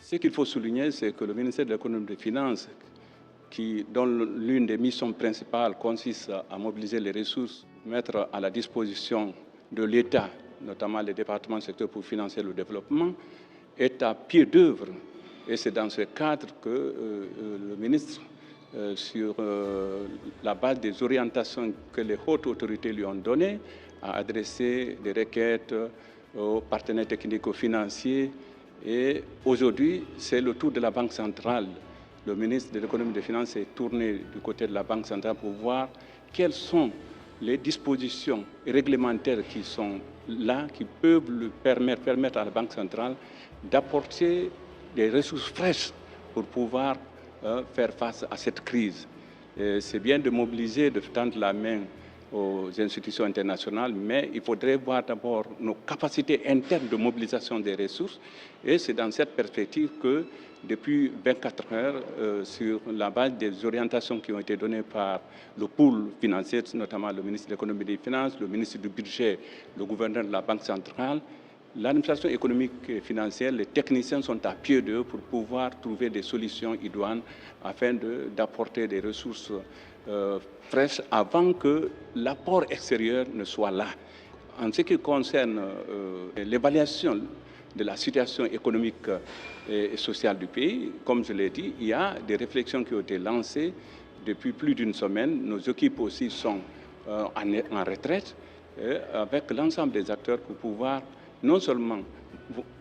Ce qu'il faut souligner, c'est que le ministère de l'économie et des finances, dont l'une des missions principales consiste à mobiliser les ressources, mettre à la disposition de l'État, notamment les départements secteurs pour financer le développement, est à pied d'œuvre. Et c'est dans ce cadre que le ministre, sur la base des orientations que les hautes autorités lui ont données, a adressé des requêtes aux partenaires technico-financiers. Et aujourd'hui, c'est le tour de la Banque centrale. Le ministre de l'économie et des finances est tourné du côté de la Banque centrale pour voir quelles sont les dispositions réglementaires qui sont là, qui peuvent lui permettre à la Banque centrale d'apporter des ressources fraîches pour pouvoir faire face à cette crise. C'est bien de mobiliser, de tendre la main aux institutions internationales, mais il faudrait voir d'abord nos capacités internes de mobilisation des ressources. Et c'est dans cette perspective que, depuis 24 heures, sur la base des orientations qui ont été données par le pool financier, notamment le ministre de l'économie et des finances, le ministre du budget, le gouverneur de la Banque centrale, l'administration économique et financière, les techniciens sont à pied d'eux pour pouvoir trouver des solutions idoines afin d'apporter des ressources fraîches avant que l'apport extérieur ne soit là. En ce qui concerne l'évaluation de la situation économique et sociale du pays, comme je l'ai dit, il y a des réflexions qui ont été lancées depuis plus d'une semaine. Nos équipes aussi sont en retraite avec l'ensemble des acteurs pour pouvoir non seulement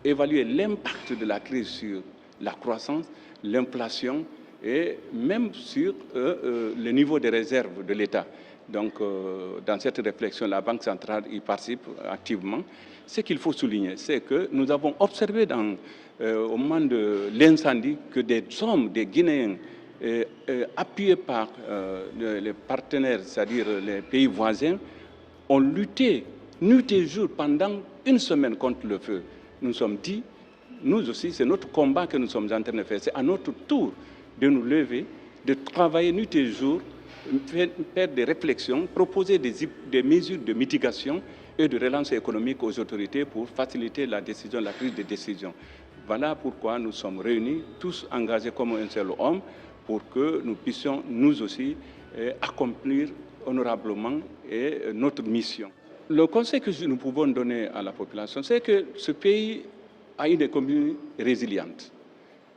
évaluer l'impact de la crise sur la croissance, l'inflation et même sur le niveau des réserves de l'État. Donc, dans cette réflexion, la Banque centrale y participe activement. Ce qu'il faut souligner, c'est que nous avons observé au moment de l'incendie que des hommes, des Guinéens, appuyés par les partenaires, c'est-à-dire les pays voisins, ont lutté nuit et jour pendant une semaine contre le feu. Nous sommes dit, nous aussi, c'est notre combat que nous sommes en train de faire. C'est à notre tour de nous lever, de travailler nuit et jour, faire des réflexions, proposer des mesures de mitigation et de relance économique aux autorités pour faciliter la prise de décision. Voilà pourquoi nous sommes réunis, tous engagés comme un seul homme, pour que nous puissions, nous aussi, accomplir honorablement notre mission. Le conseil que nous pouvons donner à la population, c'est que ce pays a une économie résiliente.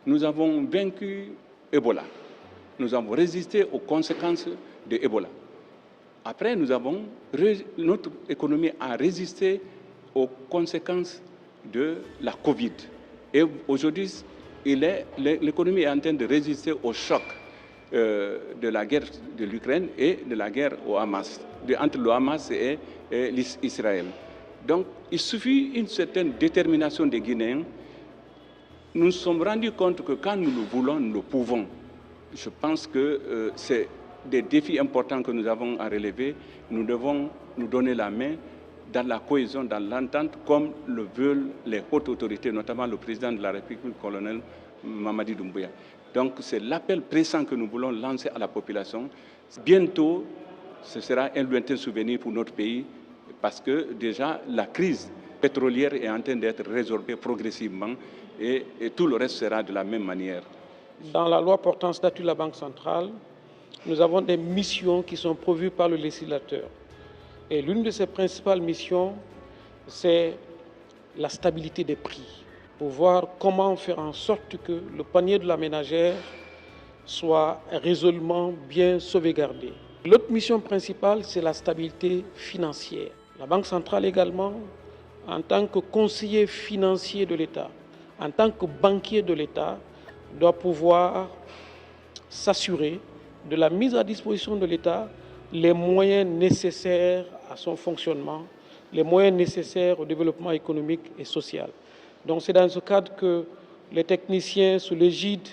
Nous avons vaincu Ebola. Nous avons résisté aux conséquences de Ebola. Après, notre économie a résisté aux conséquences de la Covid. Et aujourd'hui, l'économie est en train de résister au choc de la guerre de l'Ukraine et de la guerre entre le Hamas et Israël. Donc, il suffit une certaine détermination des Guinéens. Nous nous sommes rendus compte que quand nous le voulons, nous le pouvons. Je pense que c'est des défis importants que nous avons à relever. Nous devons nous donner la main dans la cohésion, dans l'entente, comme le veulent les hautes autorités, notamment le président de la République, le colonel Mamadi Doumbouya. Donc c'est l'appel pressant que nous voulons lancer à la population. Bientôt, ce sera un lointain souvenir pour notre pays, parce que déjà la crise pétrolière est en train d'être résorbée progressivement et tout le reste sera de la même manière. Dans la loi portant statut de la Banque centrale, nous avons des missions qui sont prévues par le législateur. Et l'une de ces principales missions, c'est la stabilité des prix, pour voir comment faire en sorte que le panier de la ménagère soit résolument bien sauvegardé. L'autre mission principale, c'est la stabilité financière. La Banque centrale également, en tant que conseiller financier de l'État, en tant que banquier de l'État, doit pouvoir s'assurer de la mise à disposition de l'État les moyens nécessaires à son fonctionnement, les moyens nécessaires au développement économique et social. Donc c'est dans ce cadre que les techniciens, sous l'égide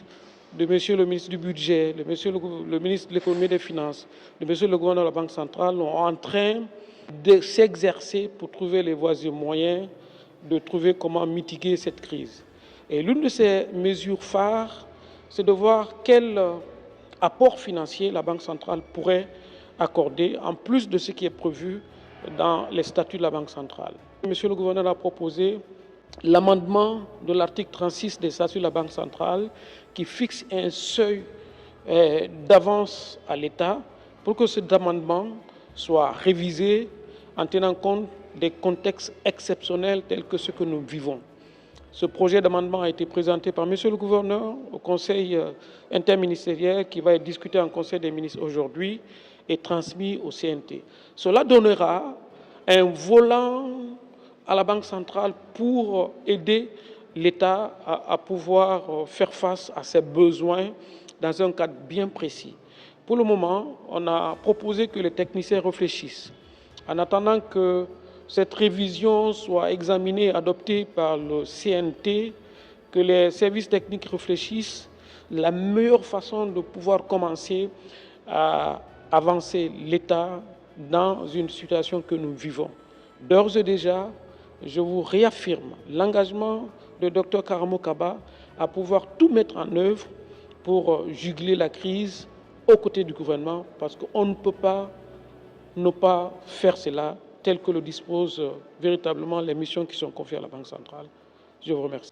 de Monsieur le ministre du Budget, de Monsieur le ministre de l'Économie et des Finances, de Monsieur le gouverneur de la Banque centrale, sont en train de s'exercer pour trouver les voies et moyens de trouver comment mitiguer cette crise. Et l'une de ces mesures phares, c'est de voir quel apport financier la Banque centrale pourrait accorder, en plus de ce qui est prévu dans les statuts de la Banque centrale. Monsieur le gouverneur a proposé l'amendement de l'article 36 des statuts de la Banque centrale qui fixe un seuil d'avance à l'État pour que cet amendement soit révisé en tenant compte des contextes exceptionnels tels que ceux que nous vivons. Ce projet d'amendement a été présenté par Monsieur le gouverneur au Conseil interministériel qui va être discuté en Conseil des ministres aujourd'hui et transmis au CNT. Cela donnera un volant à la Banque centrale pour aider l'État à pouvoir faire face à ses besoins dans un cadre bien précis. Pour le moment, on a proposé que les techniciens réfléchissent. En attendant que cette révision soit examinée et adoptée par le CNT, que les services techniques réfléchissent la meilleure façon de pouvoir commencer à avancer l'État dans une situation que nous vivons. D'ores et déjà, je vous réaffirme l'engagement de Dr Karamo Kaba à pouvoir tout mettre en œuvre pour juguler la crise aux côtés du gouvernement, parce qu'on ne peut pas ne pas faire cela tel que le disposent véritablement les missions qui sont confiées à la Banque centrale. Je vous remercie.